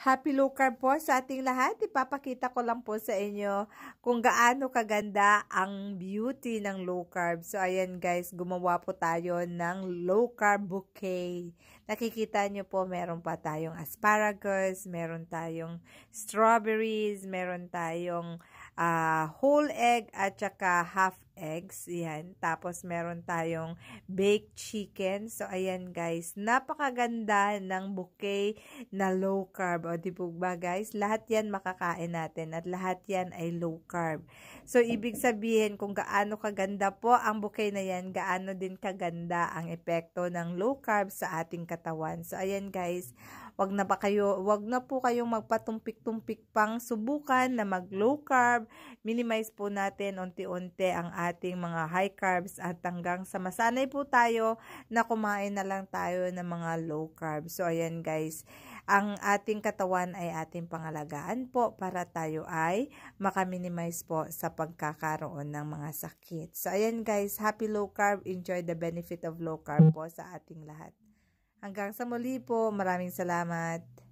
Happy low carb po sa ating lahat. Ipapakita ko lang po sa inyo kung gaano kaganda ang beauty ng low carb. So, ayan guys, gumawa po tayo ng low carb bouquet. Nakikita nyo po, meron pa tayong asparagus, meron tayong strawberries, meron tayong whole egg at saka half eggs. Yan. Tapos, meron tayong baked chicken. So, ayan guys, napakaganda ng bouquet na low carb. O, di po ba guys? Lahat yan makakain natin at lahat yan ay low carb. So, ibig sabihin kung gaano kaganda po ang bouquet na yan, gaano din kaganda ang epekto ng low carb sa ating katawan. So, ayan guys, wag na po kayong magpatumpik-tumpik pang subukan na mag low carb. Minimize po natin unti-unti ang ating mga high carbs at hanggang sa masanay po tayo na kumain na lang tayo ng mga low carb. So, ayan guys, ang ating katawan ay ating pangalagaan po para tayo ay makaminimize po sa pagkakaroon ng mga sakit. So, ayan guys, happy low carb. Enjoy the benefit of low carb po sa ating lahat. Hanggang sa muli po, maraming salamat.